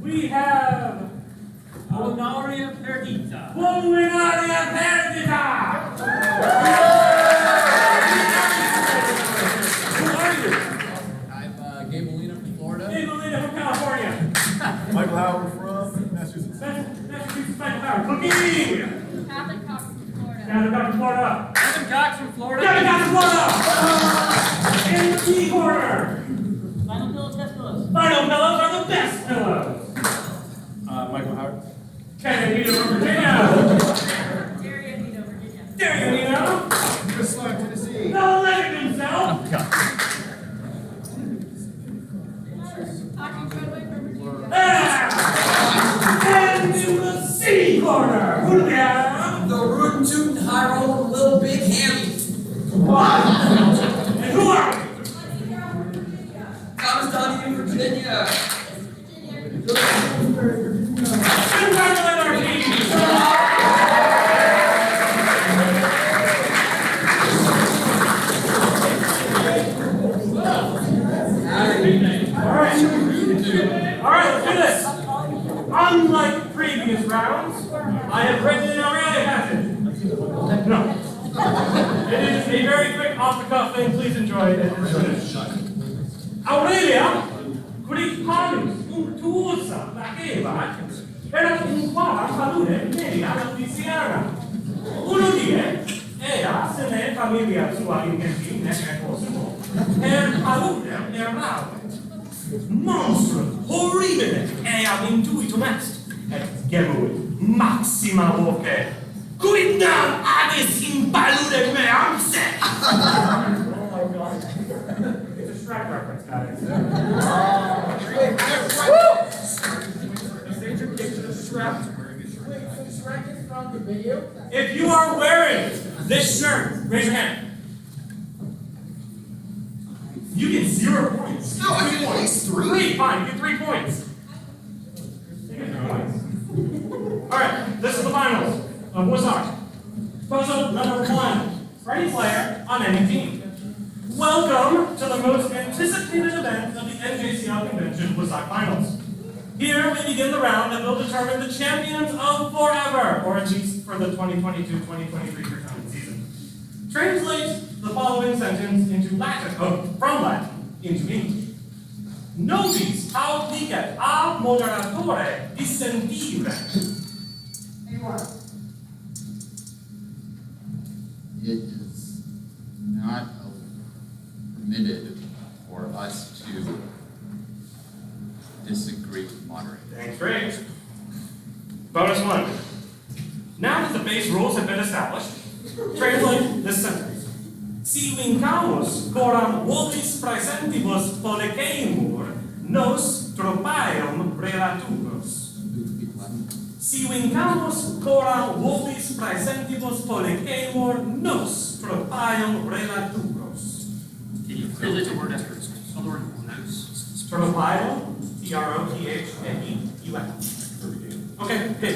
We have Luminaria Perdita. Luminaria Perdita! Who are you? I'm Gabe Molina from Florida. Gabe Molina from California. Michael Howard from Massachusetts. Massachusetts, Michael Howard. Cookie! Catholic Cox from Florida. Catholic Cox from Florida. Evan Cox from Florida. Catholic Cox from Florida! In the T corner. Final pillows, best pillows. Final pillows are the best pillows. Michael Howard. Kennedy from Virginia. Darien, Virginia. Darien, Chris Slack, Tennessee. the legend himself. Hockey Broadway from Virginia. And in the C corner, who do we have? The Rootin' Tootin' High Roller Little Big Hammy. What? And who are we? Thomas Donnie in Virginia. Congratulate our team. All right, let's do this. Unlike previous rounds, I have written an Aurelia passage. No. It is a very quick off-the-cuff thing. Please enjoy it. Aurelia, Gripanus, untuosa, placeva, era un palude media alla Louisiana. Uno die, ea se ne familia sua intendine e cosimo, palude errava. Monstrum horribile ea intuitum est, et gemuit maxima voce. Quindam agis in palude meamse! Oh my god. It's a Shrek reference, guys. If you are wearing this shirt, raise your hand. You get 0 points. No, I get at least 3. 3, fine, you get 3 points. You get 3 points. Alright, this is the finals of Wizard. Puzzle number 1. Ready player on any team. Welcome to the most anticipated event of the NJCL Convention Wizard Finals. Here we begin the round that will determine the champions of forever, or at least for the 2022-2023 tournament season. Translate the following sentence into Latin, from Latin into English. Nobis audicat a moderatore dissentire. It is not permitted for us to disagree with moderators. Thanks, great. Bonus 1. Now that the base rules have been established, translate this sentence. Si vincamus coram votis praesentibus poleceimur, nos tropaeum relaturos. Si vincamus coram votis praesentibus poleceimur, nos tropaeum relaturos. Can you translate the word after it's other word knows? Tropaeum, Tropaeum. Okay, good.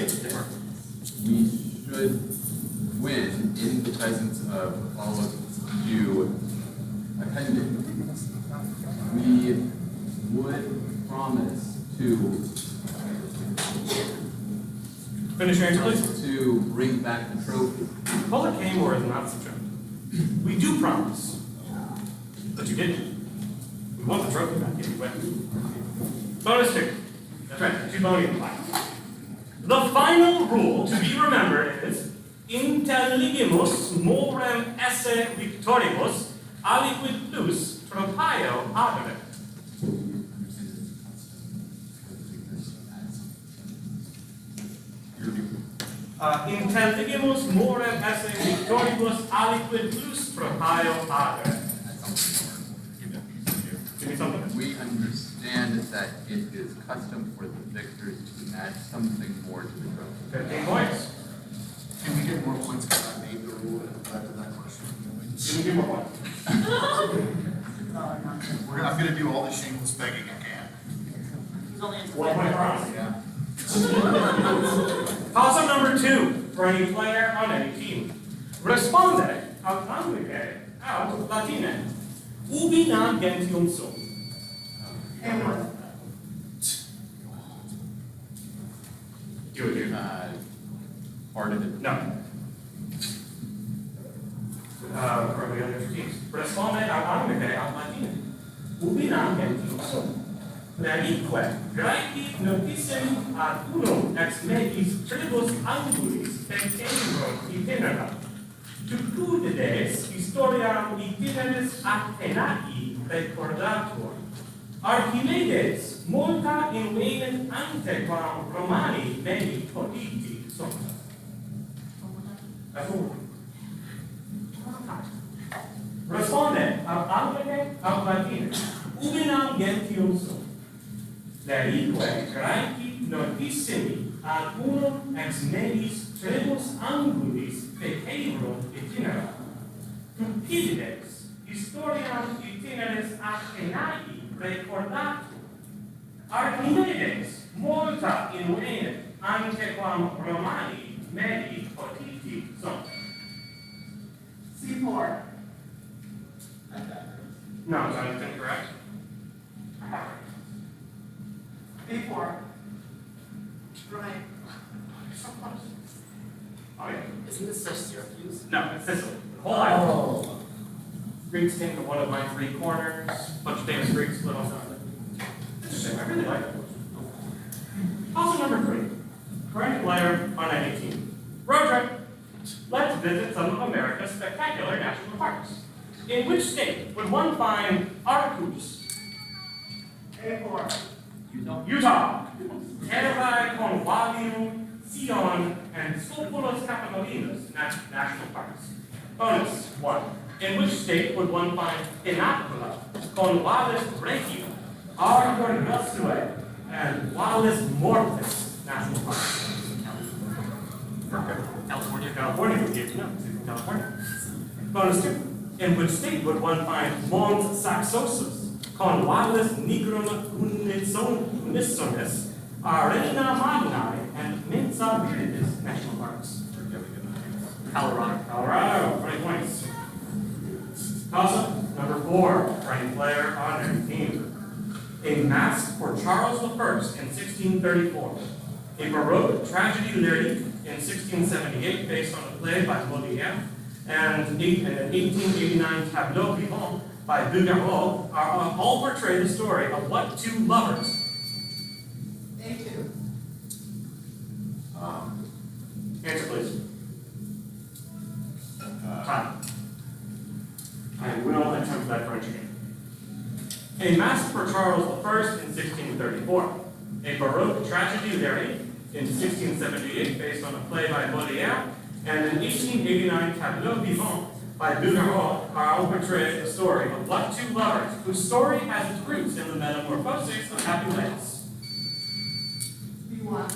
We should win in the presence of all of you attending. We would promise to Finish your answer, please. to bring back the trophy. Poleceimur is not subject. We do promise, but you didn't. We want the trophy back if you win. Bonus 2. That's right, 2 bonium plaques. The final rule to be remembered is intelligimus morem esse victoribus aliquid plus tropaeo adere. Intelligimus morem esse victoribus aliquid plus tropaeo adere. Give me something. We understand that it is custom for the victors to add something more to the trophy. 15 points. Can we get more points because I made the rule and back to that question? Give me 2 more points. I'm gonna do all the shameless begging I can. He's only answered 1 point for us. Yeah. Toss-up number 2 for any player on any team. Responde aut Anglicae aut Latine. Ubi nam gentium sum. Do it, dude. Part of it. No. For the other teams. Responde all'anime al latino. Ubinam gentilum. Narique, graeci notissim ad unum ex megis tribus angulis pectero itinera. Tucudides historiam itineris Athenae recordatur. Archimedes multa invenit antequam Romani medi potiti sunt. Responde ab anime ab latine. Ubinam gentium sum. Narique graeci notissimi ad unum ex megis tribus angulis pectero itinera. Tupidides historiam itineris Athenae recordatur. Archimedes multa invenit antequam Romani medi potiti sunt. C4. No, that is incorrect. B4. Right. So close. Oh, yeah. Isn't this just Syracuse? No, it's Sicily. The whole island. Greeks came to one of my three corners. Bunch of famous Greeks live on top of it. Interesting. I really like it. Also, number 3. Correct layer on 18. Road trip. Let's visit some of America's spectacular national parks. In which state would one find Arcus? A4. Utah. Terrae Convavium, Sion, and Scopulos Capitolinos national parks. Bonus 1. In which state would one find Pinacula, Convalis Regio, Arbor Gustue, and Vallis Mortis national parks? Perfect. California. California would give no, it's in California. Bonus 2. In which state would one find Mons Saxosus, Convalis Nigrum Unisonis, Arena Magnae, and Mensa Viridis national parks? Colorado. Colorado, 20 points. Toss-up, number 4, running player on 19. A Masque for Charles I in 1634. A Baroque tragedy lyrique in 1678 based on a play by Molière, and an 1889 tableau vivant by Bouguereau all portray the story of what two lovers? A2. Answer, please. Time. I will attempt that French again. A Masque for Charles I in 1634. A Baroque tragedy lyrique in 1678 based on a play by Molière, and an 1889 tableau vivant by Bouguereau all portray the story of what two lovers whose story has its roots in the metamorphosis of Apulets? B1.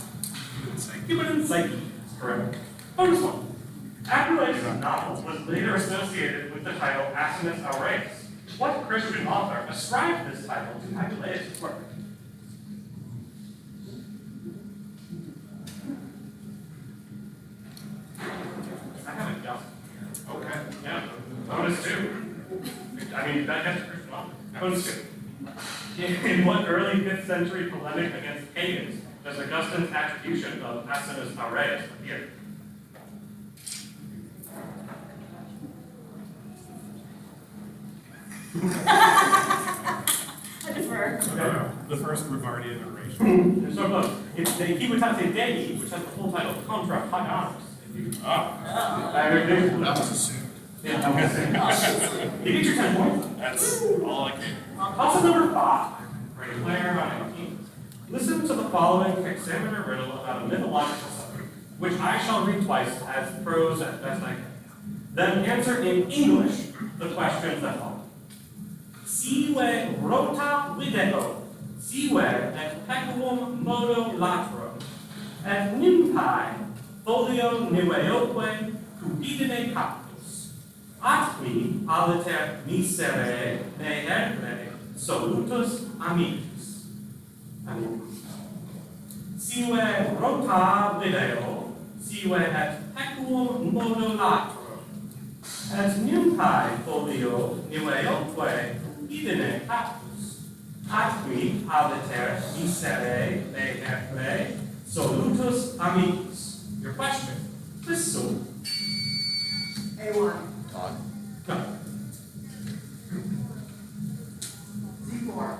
Human Psyche is correct. Bonus 1. Apulets' novel was later associated with the title Asinus Aureus. What Christian author ascribed this title to Apulets' work? I haven't guessed. Okay. Yeah. Bonus 2. I mean, that's a Christian author. Bonus 2. In what early 5th century polemic against pagans does Augustine's attribution of Asinus Aureus appear? I defer. The first Rivardian oration. They're so close. It's the Civitate Dei, which has the full title Contra Paganos. That was assumed. Yeah, I'm guessing. You get your 10 points. That's all I can. Also number 5. Ready, player on 18. Listen to the following hexameter riddle about a mythological subject, which I shall read twice as prose as best I can. Then answer in English the questions that follow. Sive rota video, sive et pecuum modo latro, et nympae folio niveoque cupidine captus. Atqui aliter misere me erre solutus amicus. Sive rota video, sive et pecuum modo latro, et nympae folio niveoque cupidine captus. Atqui aliter misere me erre solutus todos amigos. Your question. This is all. A1. Dog. No. Z4.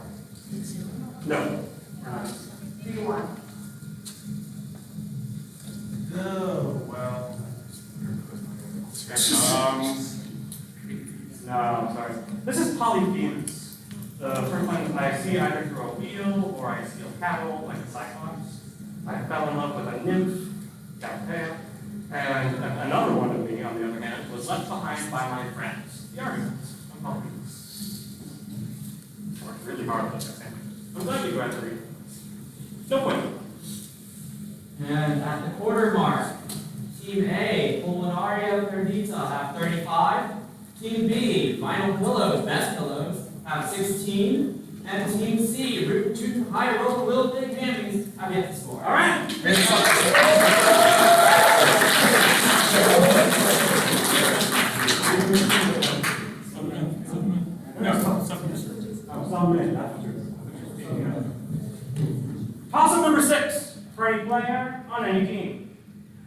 No. B1. Oh, well. No, I'm sorry. This is Polyphemus. The first one I see either through a wheel or I see a cattle like a cyclops. I fell in love with a nymph, Galatea, and another one of me, on the other hand, was left behind by my friends, the Argonauts. I'm Polyphemus. Worked really hard on this, I'm glad you graduated. No point. And at the quarter mark, Team A, Pulmonario Perdita, have 35. Team B, Vinyl Pillows, Best Pillows, have 16. And Team C, Root 2 High Roll Will Big Hammies, have yet to score. All right. Toss-up number 6 for any player on any team.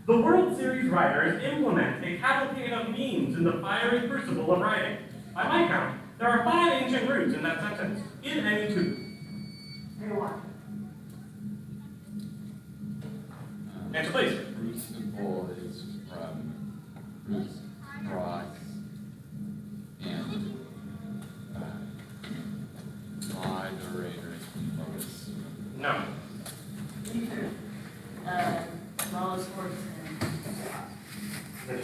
The World Series riders implement a cavalcade of memes in the fiery crucible of writing. By my count, there are 5 ancient roots in that sentence, in any two. A1. Answer please. Crucible is from Bruce Ross and moderator Lois. No. Wallace Horse and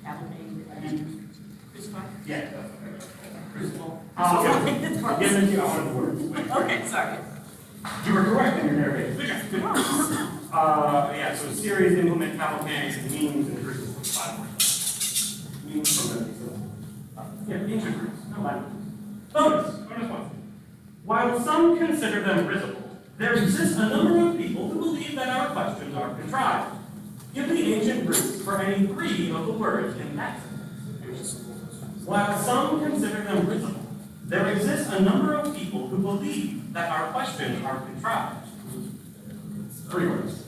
Cavalcade and Crucify. Yeah. Crucible. I'll give it to you. I wanted the words. Okay, sorry. You were correct in your narrative. Good job. Good. Yeah, so series, implement, cavalcade, memes, and crucible. 5 words. Memes from the ancient roots. No language. Bonus 1. While some consider them risible, there exists a number of people who believe that our questions are contrived. Give the ancient roots for any 3 of the words in that sentence. While some consider them risible, there exists a number of people who believe that our questions are contrived. 3 words.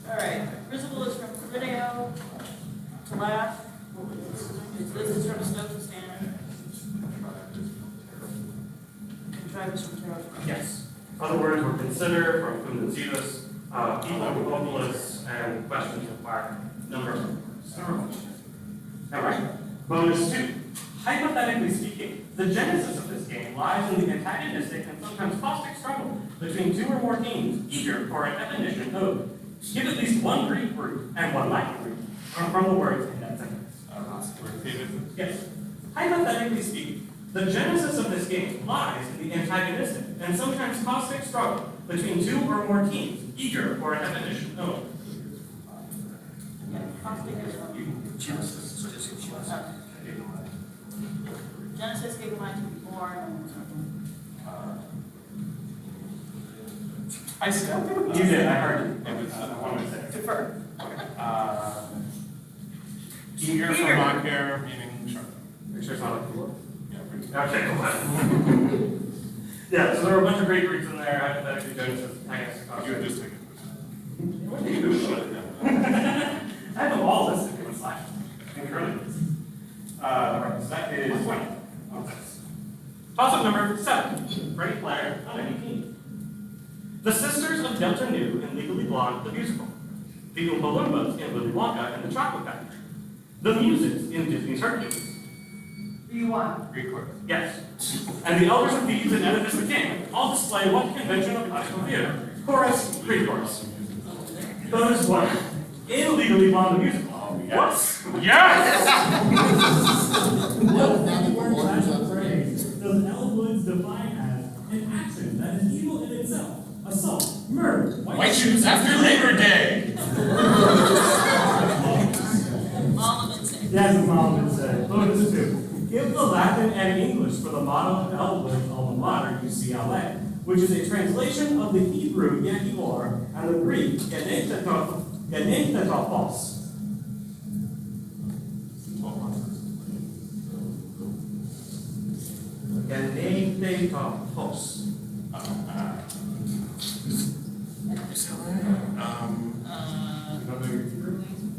All right, Risible is from Corideo, to laugh. This is from Snow to Stand. Contrive is from Tarot. Yes. Other words were consider, from Kumazitas, equivocalist, and questions require number of words. All right. Bonus 2. Hypothetically speaking, the genesis of this game lies in the antagonistic and sometimes caustic struggle between 2 or more teams eager for a definition of. Give at least 1 Greek root and 1 Latin root from the words in that sentence. Yes. Hypothetically speaking, the genesis of this game lies in the antagonistic and sometimes caustic struggle between 2 or more teams eager for a definition of. Yeah, caustic is from Genesis. Genesis gave life to be born. I said you did. I heard you. It was one of the Defer. Eager from on care, meaning sharp. Make sure it's not like the word. Yeah, pretty Okay, cool. Yeah, so there were a bunch of great roots in there. Hypothetically, Genesis, antagonistic, You would caustic. just take it. What do you do? I have them all listed in one slide. Incredible. Right, so that is 20. Toss-up number 7. For any player on any team. The Sisters of Delta Nu in Legally Blonde, the musical. The Oompa Loompas in Willy Wonka and the Chocolate Factory. The Muses in Disney's Hercules. B1. Greek chorus. Yes. And the Elders of Thebes and Oedipus the King all display what convention of classical theater? Chorus, pre-chorus. Bonus 1. In Legally Blonde, the musical. Oh, Yes! What word of phrase does Elwood's define as an action that is evil in itself? Assault, murder, White shoes after Labor Day. Mom and say. Yes, as Mom would say. Bonus 2. Give the Latin and English for the motto of Elwood's alma mater, UCLA, which is a translation of the Hebrew Yehior and the Greek Genetetophos. Ekapos.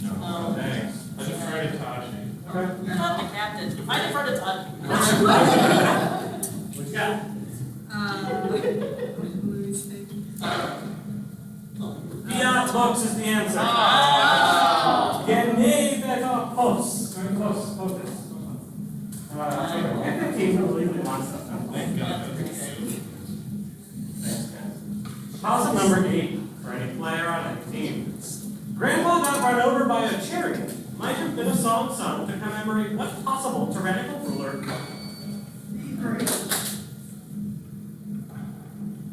No, thanks. I defer to Tashi. You're not the captain. I defer to Todd. What you got? Fiat books is the answer. Genei Ekapos. Very close. Focus. And the team really wants stuff. Thank God. Toss-up number 8 for any player on any team. Grandpa got run over by a chariot. Might have been a song sung to commemorate what possible tyrannical ruler?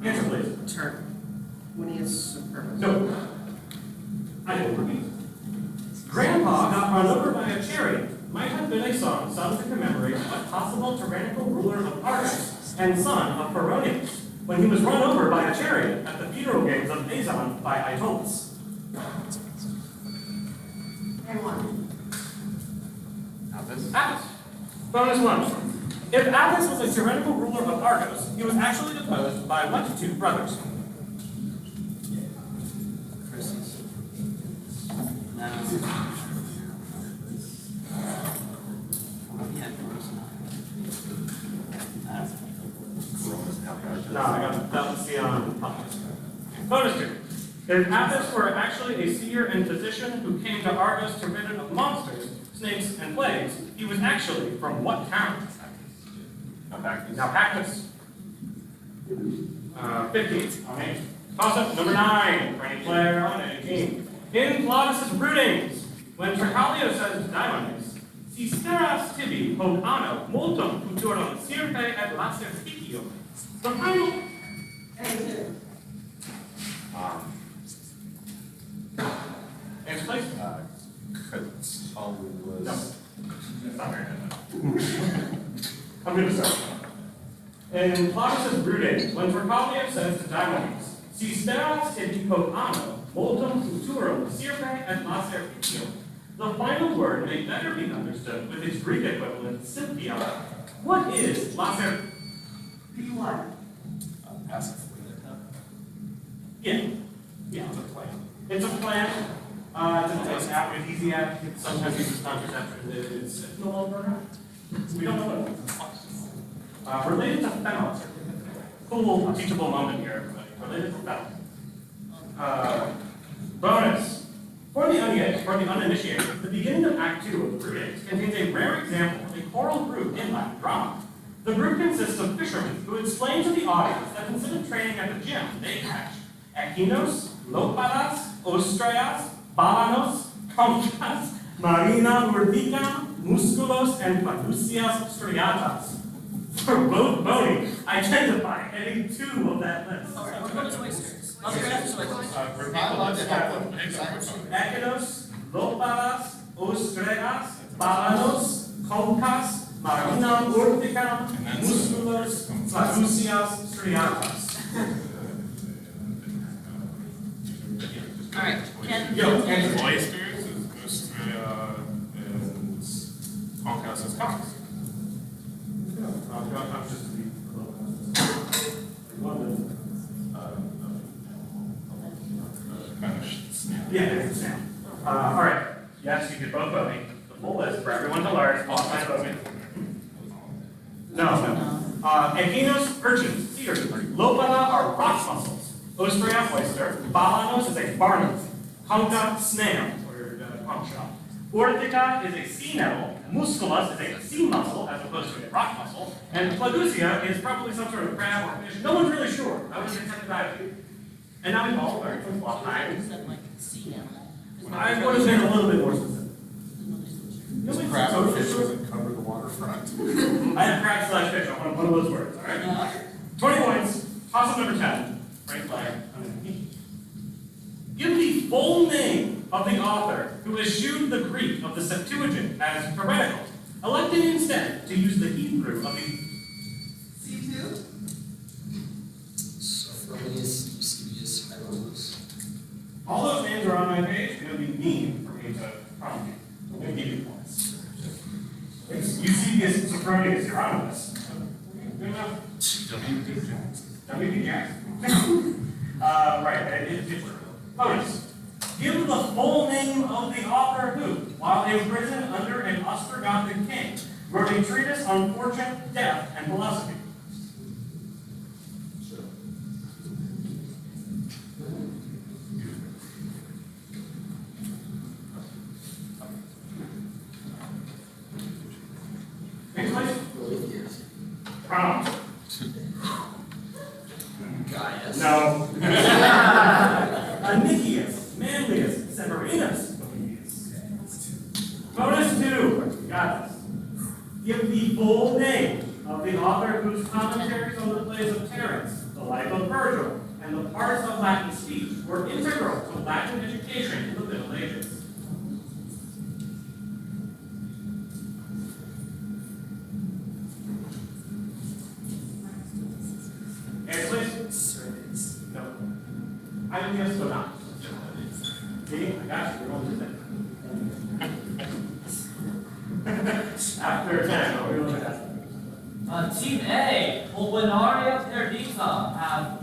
Answer, please. No. I will repeat. Grandpa got run over by a chariot. Might have been a song sung to commemorate what possible tyrannical ruler of Argos and son of Peronius, when he was run over by a chariot at the funeral games of Azon by Aetolus. Apis. Bonus 1. If Apis was a tyrannical ruler of Argos, he was actually deposed by what two brothers? No, I got that was the Bonus 2. If Apis were actually a seer and physician who came to Argos to rid it of monsters, snakes, and plagues, he was actually from what town? Naupactus. 15. Okay. Toss-up number 9 for any player on any team. In Plautus' Broodings, when Tricalio says to Diomedes, Si steras tibi hoc anno multum futurum sirpe et laser spicio. The final. Answer, please. No. Not very good. I'm going to start. In Plautus' Broodings, when Tricalio says to Diomedes, Si steras tibi hoc anno multum futurum sirpe et laser spicio. The final word may better be understood with its Greek equivalent, Sylvia. What is laser? P1. Passive. Yeah. Yeah, it's a plant. It's a plant. It's an aphrodisiac. It's sometimes used as contraception. It's no longer. We don't know what it is. Related to fennel. Cool, teachable moment here, everybody. Related to fennel. Bonus. For the uninitiated, the beginning of Act 2 of the Broodings contains a rare example of a choral group in Latin drama. The group consists of fishermen who explain to the audience that instead of training at the gym, they catch echinos, lopadas, ostrayas, balanos, conchas, marina urtica, musculos, and paducias striatas. For both bony, identify any 2 of that list. We're going to oysters. Other graphs are like oysters. I love to have them. Echinos, lopadas, ostrayas, balanos, conchas, marina urtica, musculos, paducias striatas. Alright, Ken. Yo, answer. Oysters is Ostria and Conchas is Cox. I'm just to be a little Kind of snail. Yeah, it's a snail. All right. Yes, you did both voting. The full list for everyone to learn. Offline voting. No. Echinos, urchins, sea urchins. Lopada are rock mussels. Ostrea, oyster. Balanos is a barnacle. Concha, snail, or conch shell. Ortica is a sea nettle. Musculus is a sea mussel as opposed to a rock mussel. And Plagusia is probably some sort of crab or fish. No one's really sure. I would get tempted out of you. And now we've all learned from You said like sea animal. I would have been a little bit more specific. This crab fish doesn't cover the waterfront. I have crab slash fish. I want one of those words, all right? 20 points. Toss-up number 10. Frank flag. Give the full name of the author who eschewed the Greek of the Septuagint as heretical, electing instead to use the Hebrew of the C2. Sophronis, Eusebius, Hieronymus. All those names are on my page. It would be mean for me to prompt you. I'm going to give you points. It's Eusebius, Sophronis, Hieronymus. Good enough. W.D. Jackson. W.D. Jackson. Right, it is. Bonus. Give the full name of the author who, while in prison under an Ostrogothic king, wrote a treatise on fortune, death, and philosophy. Next, please. Prompt. Gaius. No. Anicius, Manlius, Severinus. Bonus 2. Got this. Give the full name of the author whose commentaries on the plays of Terence, the life of Virgil, and the parts of Latin speech were integral to Latin education in the Middle Ages. Answer, please. No. I didn't guess so not. See, I got you. You're on the After 10, what are we looking at? Team A, Pulmonaria Perdita, have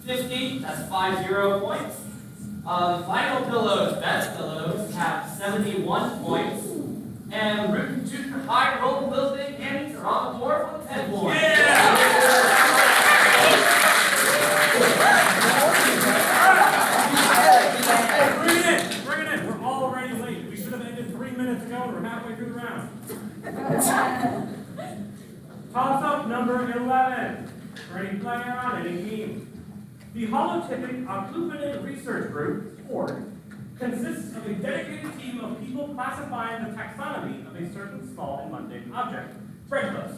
50, that's 50 points. Vinyl Pillows, Best Pillows, have 71 points. And Rootin' Tootin' High Roll Building Annies are on the board with 10 points. Bring it in. We're already late. We should have ended 3 minutes ago and we're halfway through the round. Toss-up number 11. For any player on any team. The Holotypic Occlupinated Research Group, ORG, consists of a dedicated team of people classifying the taxonomy of a certain small and mundane object, threadless.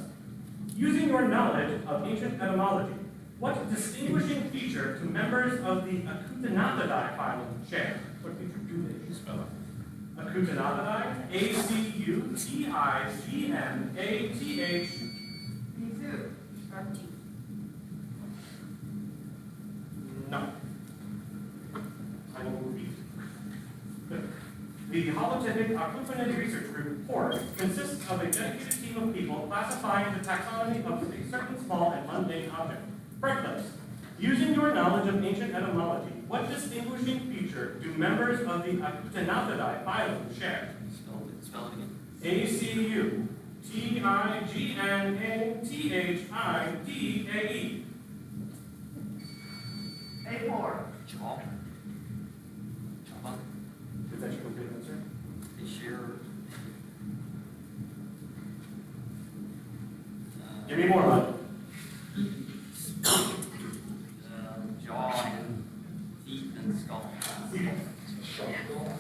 Using your knowledge of ancient etymology, what distinguishing feature do members of the Acutinatidae phylum share? What feature do they spell it? Acutinatidae, A-C-U-T-I-G-N-A-T-H. No. I will repeat. The Holotypic Occlupinated Research Group, ORG, consists of a dedicated team of people classifying the taxonomy of a certain small and mundane object. Breakfast. Using your knowledge of ancient etymology, what distinguishing feature do members of the Acutinatidae phylum share? Spell it again. A-C-U-T-I-G-N-A-T-H-I-D-A-E. A4. Jaw. Java. Is that your complete answer? They share. Give me more, bud. Jaw and feet and skull.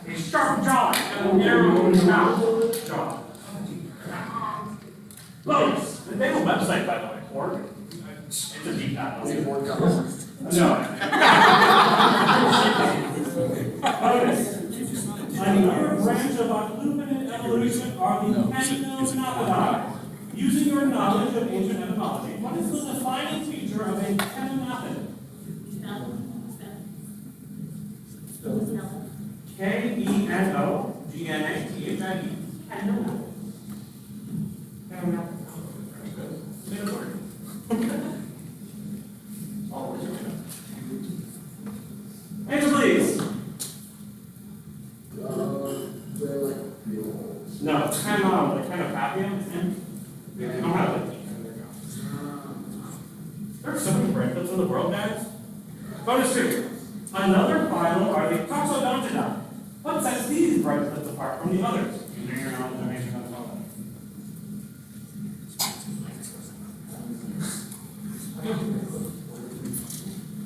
A sharp jaw and a narrow mouth. Jaw. Bonus. They have a website, by the way, ORG. It's a deep dive. No. Bonus. A newer branch of occlupinate evolution are the Ctenopodidae. Using your knowledge of ancient etymology, what is the defining feature of a Ctenopod? K-E-N-O-G-N-A-T-H-I-D. Answer, please. No, kind of happy. They don't have it. There are so many bracelets in the world, guys. Bonus 2. Another phylum are the Toxodontidae. What sets these bracelets apart from the others? Using your knowledge of ancient etymology.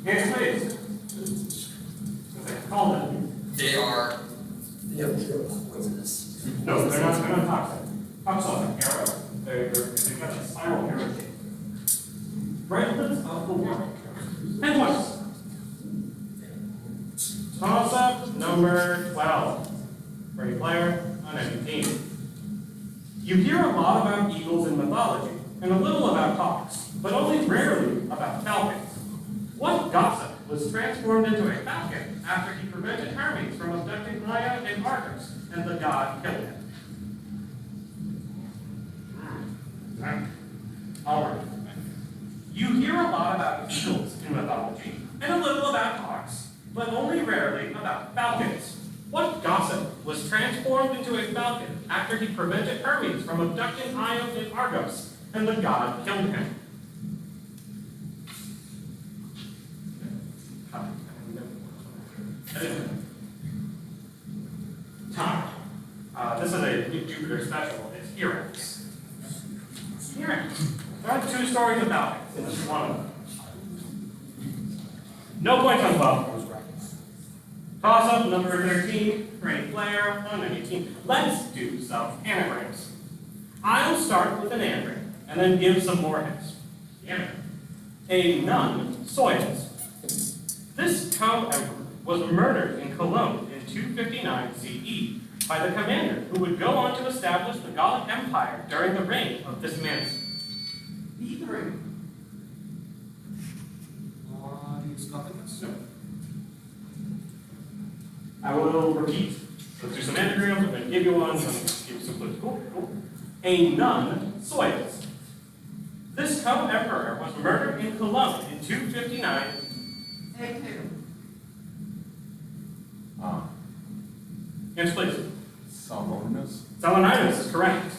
Answer, please. Call them. They have poisonous. No, they're not toxic. Toxotic arrow. They've got a spiral arrow shape. Bracelets of the world. 10 points. Toss-up number 12. For a player on any team. You hear a lot about eagles in mythology, and a little about hawks, but only rarely about falcons. What gossip was transformed into a falcon after he prevented Hermes from abducting Maia and Arcos, and the god killed him? All right. You after he prevented Hermes from abducting Io in Argos, and the god killed him? Time. This is a Jupiter special. It's Earax. Earax. There are 2 stories about it. This is one of them. No points on 12. Toss up number 13 for any player on 18. Let's do some anagrams. I'll start with an anagram and then give some more hints. The anagram. A nun soils. This co-emperor was murdered in Cologne in 259 CE by the commander who would go on to establish the Gallic Empire during the reign of this man. B3. No. I will repeat. Let's do some anagrams. I'm going to give you one. I'm going to give you some clues. Cool. A nun soils. This co-emperor was murdered in Cologne in 259. A2. Yes, please. Salmoninus? Saturninus is correct.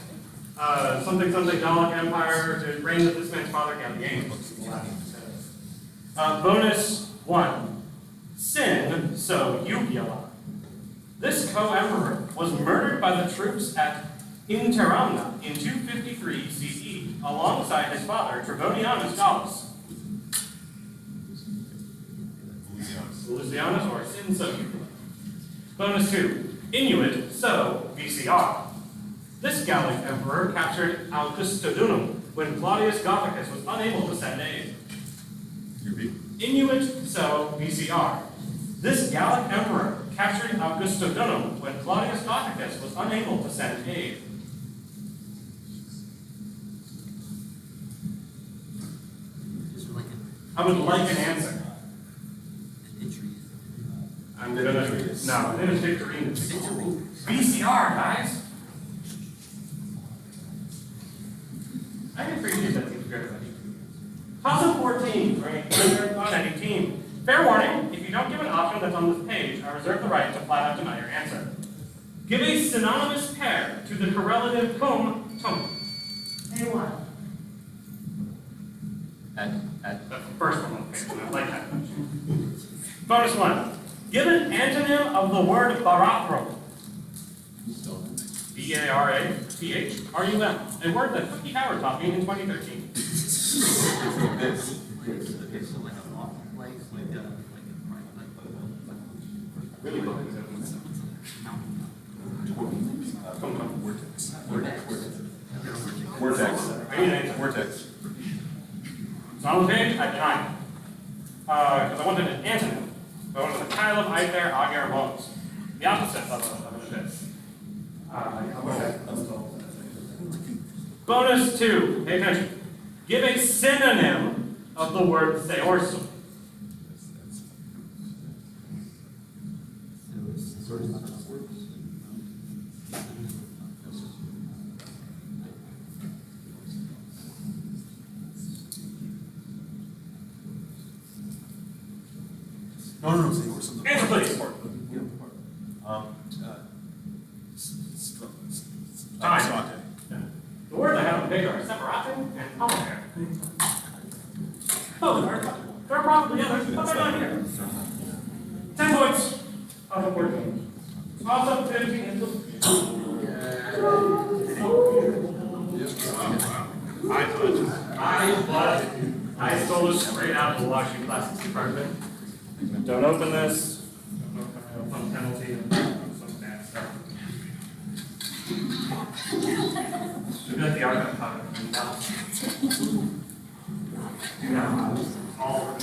Something Gallic Empire to reign with this man's father Gallienus. Bonus 1. Sin so uvula. This co-emperor was murdered by the troops at Interamna in 253 CE, alongside his father Trebonianus Gallus. Lucianus or Sin so uvula. Bonus 2. Inuit so VCR. This Gallic emperor captured Augustodunum when Claudius Gothicus was unable to send aid. Inuit so VCR. This Gallic emperor captured Augustodunum when Claudius Gothicus was unable to send aid. I would like an answer. I'm gonna, no, it is Victorine. VCR, guys. I can appreciate that seems good. Toss up 14 for any player on any team. Fair warning, if you don't give an option that's on this page, I reserve the right to flat out deny your answer. Give a synonymous pair to the correlative cum tum. A1. That's the first one on the page, and I like that. Bonus 1. Give an antonym of the word barathrum. B-A-R-A-T-H-R-U-M. A word that Cookie Howard taught me in 2013. Really good. Vortex. I need an answer. Vortex. It's not on the page, I deny it. Because I wanted an antonym. I wanted a tile of Aether, Agar, Bones. The opposite of this. Bonus 2. Pay attention. Give a synonym of the word theorsum. No, say or something. Answer, please. Time. The words I have on the page are separate and polymer. Oh, they're probably, yeah, they're not here. 10 points out of 14. Toss up 15 into. I stole this straight out of the Washington Classics department. Don't open this. Don't open it. Some penalty and some bad stuff. Look at the archive cover. All.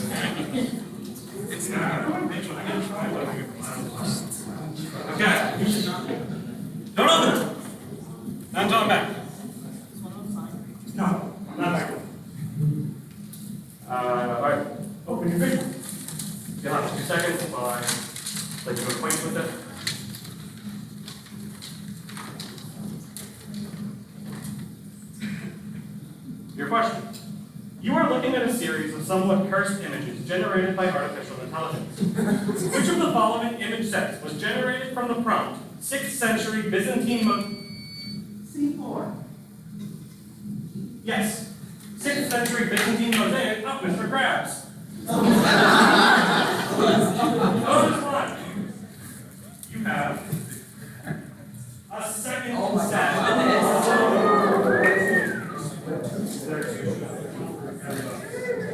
Okay. Don't open it. Not until I'm back. No, I'm not back. Alright. Open your vision. You'll have 2 seconds while I let you acquaint with it. Your question. You are looking at a series of somewhat cursed images generated by artificial intelligence. Which of the following image sets was generated from the prompt 6th century Byzantine Yes. 6th century Byzantine mosaic of Mr. Krabs. Bonus 1. You have a second set. There are two.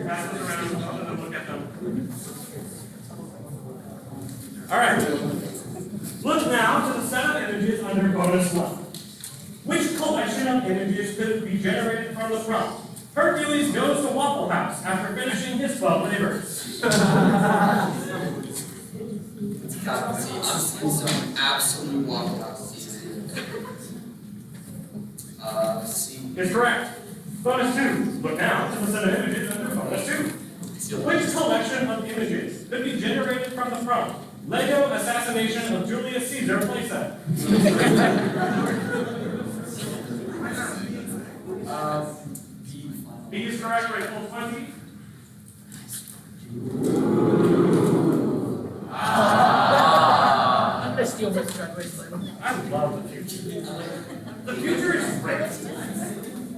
Pass this around, both of them look at them. Alright. Look now to the set of images under bonus 1. Which collection of images could be generated from the front? Hercules goes to Waffle House after finishing his 12 labors. God, see, I'm seeing some absolute Waffle House season. C. Is correct. Bonus 2. Look now to the set of images under bonus 2. Which collection of images could be generated from the front? Lego assassination of Julius Caesar playset. B is correct, right? Full 20. I'm gonna steal Mr. Chadwick's line. I love the future. The future is great.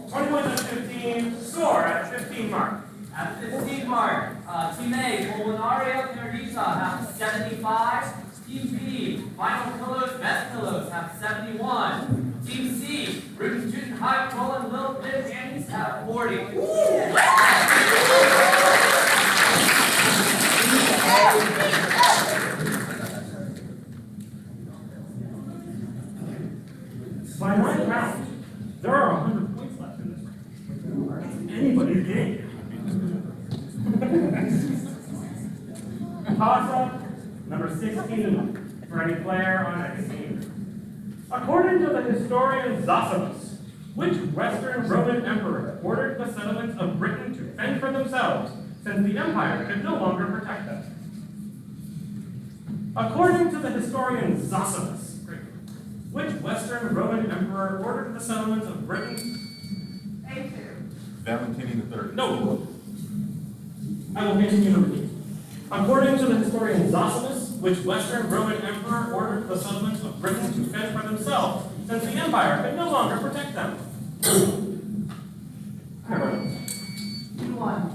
21 to 15. Score at the 15 mark. At the 15 mark, Team A, Polinario Canardisa have 75. Team B, Final Pillows, Best Pillows have 71. Team C, Rootin' Tootin' High Rollin' Little Bit Annie's have 40. By my count, there are 100 points left in this round. It's anybody's game. Toss-up number 16 for any player on any team. According to the historian Zosimus, which Western Roman emperor ordered the settlements of Britain to fend for themselves, since the empire could no longer protect them? According to the historian Zosimus, which Western Roman emperor ordered the settlements of Britain? A2. Valentinian III. No. I will continue to repeat. According to the historian Zosimus, which Western Roman emperor ordered the settlements of Britain to fend for themselves, since the empire could no longer protect them? B1.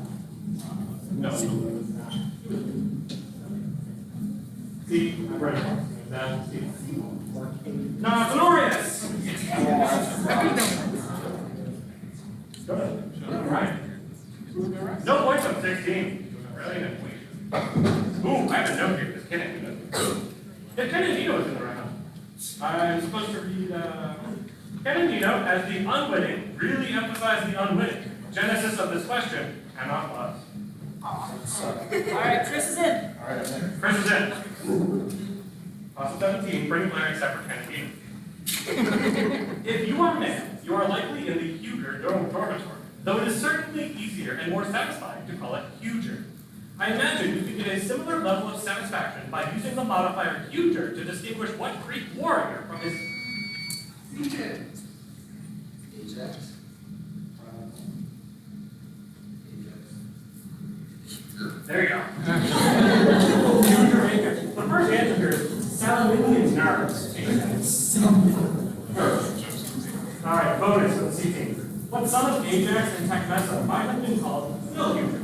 No. See, I'm ready. No, it's Honorius! Go ahead. Right. No points on 16. Really good point. Ooh, I have a note here, because Kennedy doesn't. Yeah, Kennedy was in the round. I'm supposed to read, Kennedy, as the unwitting, really emphasize the unwitting. Genesis of this question cannot love. Alright, Chris is in. Alright, I'm in. Chris is in. Class of 17, bring player except for Kennedy. If you are male, you are likely in the huger dormitory, though it is certainly easier and more satisfying to call it huger. I imagine you could get a similar level of satisfaction by using the modifier huger to distinguish what Greek warrior from his... C2. Ajax. There you go. Huger Ajax. The first answer here is Salaminian nerves. Alright, bonus for the C team. What son of Ajax and Tecmessa might have been called Phil Huger?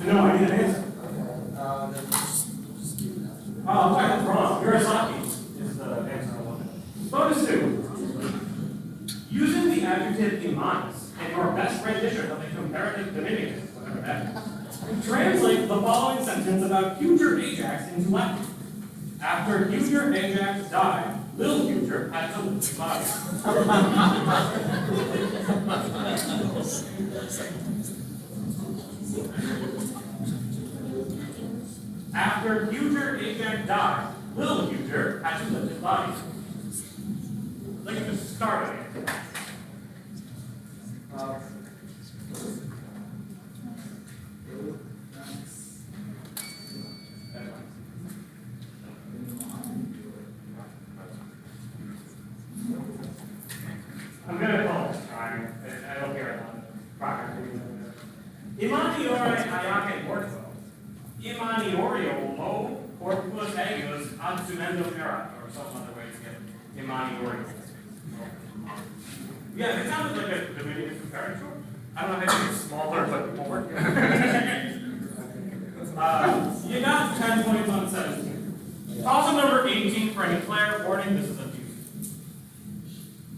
No, I need an answer. Oh, sorry, that's wrong. Urasaki is the answer I wanted. Bonus 2. Using the adjective imanis in your best rendition of a comparative diminutive, whatever that is, translate the following sentence about Huger Ajax into Latin. After Huger Ajax died, Lil Huger had to live his body. After Huger Ajax died, Lil Huger had to live his body. Look at the start of it. I'm gonna call this time. I don't hear a lot of progress. Imani ore ayake morto. Imaniorio lo corpus eius adsumendum erat, or some other way to get Imaniorio. Yeah, it sounded like a diminutive comparator. I don't know how to make it smaller, but more. You got 10 points on 17. Problem number 18 for any player. Warning, this is a doozy.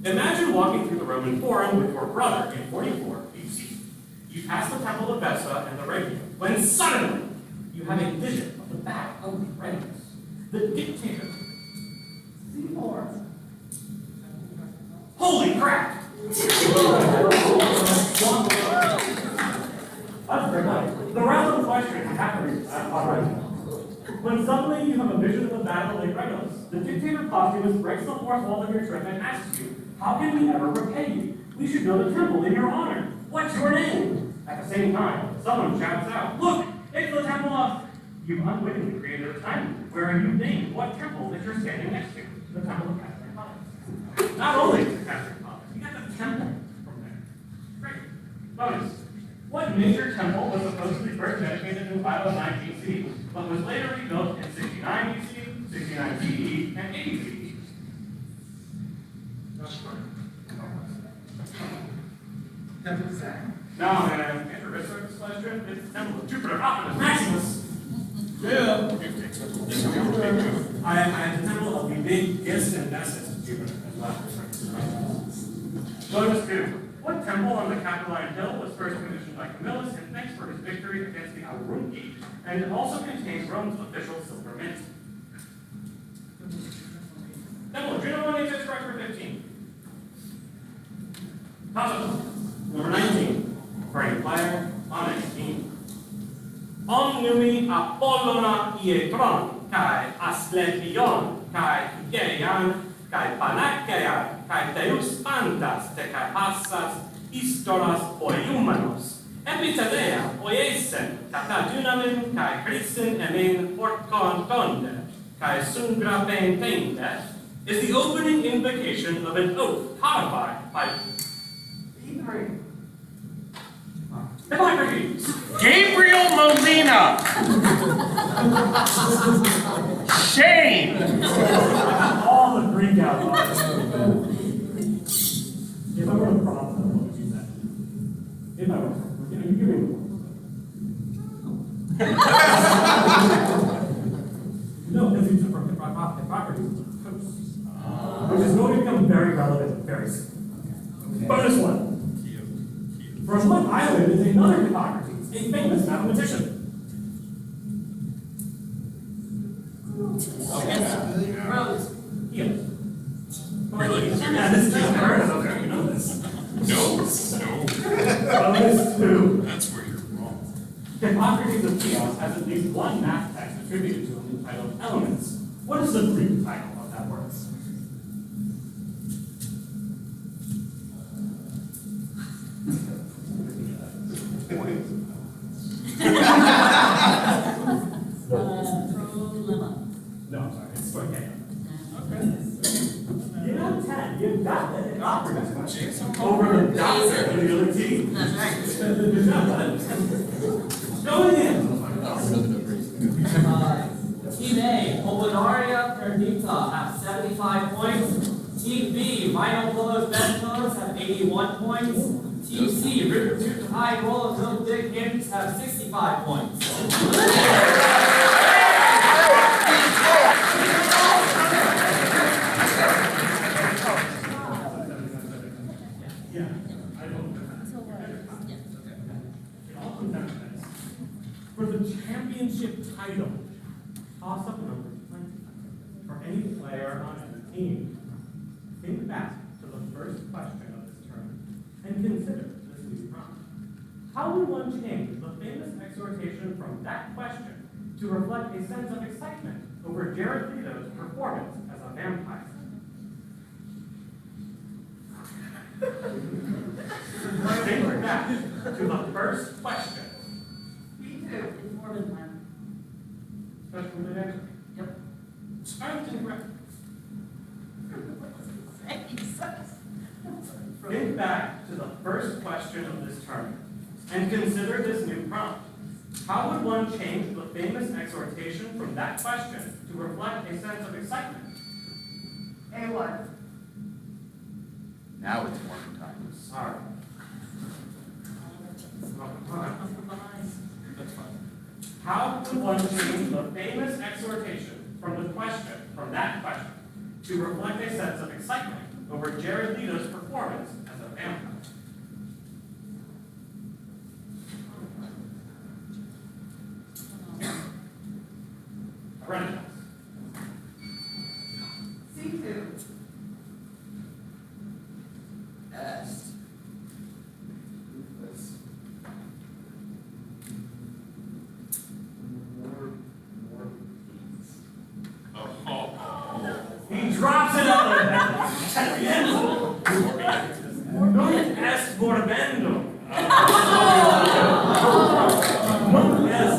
Imagine walking through the Roman Forum with your brother in 44 BC. You pass the Temple of Vesta and the Regium, when suddenly you have a vision of the back of the Regulus. The dictator. See more. Holy crap! That's very nice. The rest of the question is happening. When suddenly you have a vision of the battle of Regulus, the dictator Posthumus breaks the fourth wall of your trip and asks you, how can we ever repay you? We should build a temple in your honor. What's your name? At the same time, someone shouts out, look, it's the temple of... You've unwittingly created a time where you've named what temple that you're standing next to, the temple of Catherine Collins. Not only is it Catherine Collins, you got the temple from there. Great. Bonus. What major temple was supposedly first dedicated in 509 BC, but was later rebuilt in 69 BC, 69 CE, and 80 CE? No, man, answer this question. It's the temple of Jupiter Optimus Maximus. Yeah. I had the temple of the big gifts and vessels of Jupiter as well. Bonus 2. What temple on the Capitoline Hill was first commissioned by Camillus in thanks for his victory against the Aurunci, and it also contains Rome's official silver mint? Temple of Juno is correct for 15. Possible. Number 19. For any player on any team. Omnumi Apollona ietron, kai Asclepion, kai Geian, kai Panaceia, kai Deus Pantas, te kai passas istoras oiumanos, epitelea oiesen, kata dunamin, kai Christin emin portkon tonde, kai sungra pentende, is the opening invocation of an oath codified by Hippocrates. Gabriel Molina. Shame. All the Greek out. If I were a prop, what would you say? If I were, you give me no, because it's from Hippocrates, which is going to become very relevant very soon. Bonus 1. From what island is another Hippocrates, a famous mathematician? Rose. Yes. Really? Yeah, this is unheard of. You know this. No. Bonus 2. That's where you're wrong. Hippocrates of Chios has at least one math text attributed to him entitled Elements. What is the Greek title of that work? Prolemma. No, I'm sorry, it's Sparkea. Okay. You got 10. You got the Hippocrates question over the doctor and the other team. That's right. Good job, bud. Going in. Team A, Pulmonaria Perdita have 75 points. Team B, Vinyl Pillows, Best Pillows have 81 points. Team C, River Tooth High Roll of Little Dick Hymns have 65 points. For the championship title, toss up number 20. For any player on any team, think back to the first question of this term and consider this new prompt. How would one change the famous exhortation from that question to reflect a sense of excitement over Jared Leto's performance as a vampire? Think back to the first question. Informative land. Special good answer. Yep. I'm incorrect. Think back to the first question of this term and consider this new prompt. How would one change the famous exhortation from that question to reflect a sense of excitement? A1. Now it's morning time. Sorry. That's fine. How would one change the famous exhortation from that question, to reflect a sense of excitement over Jared Leto's performance as a vampire? I read it. C2. S. He drops it at the end. Non est morbendo. Non est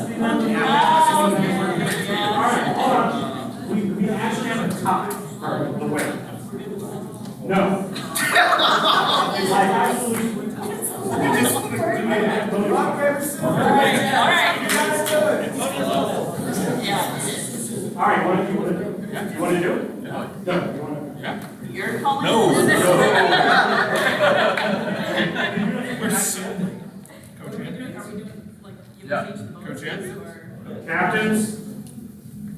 All right, hold on. We actually have a tie for the win. No. I actually. All right, what do you want to do? You want to do it? No. You want to? Yeah. You're calling No. it? We're so. Coach Andy? Are we doing, like, you Yeah. would teach the Coach Andy? or? Captains?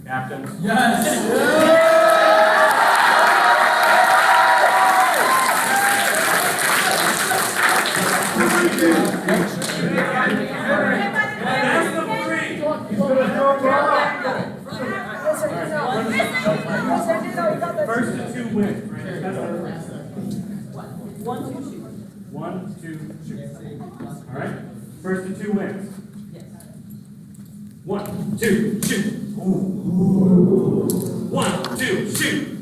Captains? Yes! That's the three. First to two wins, right? That's our first. 1, 2, shoot. 1, 2, shoot. All right? First to two wins. Yes. 1, 2, shoot. 1, 2, shoot.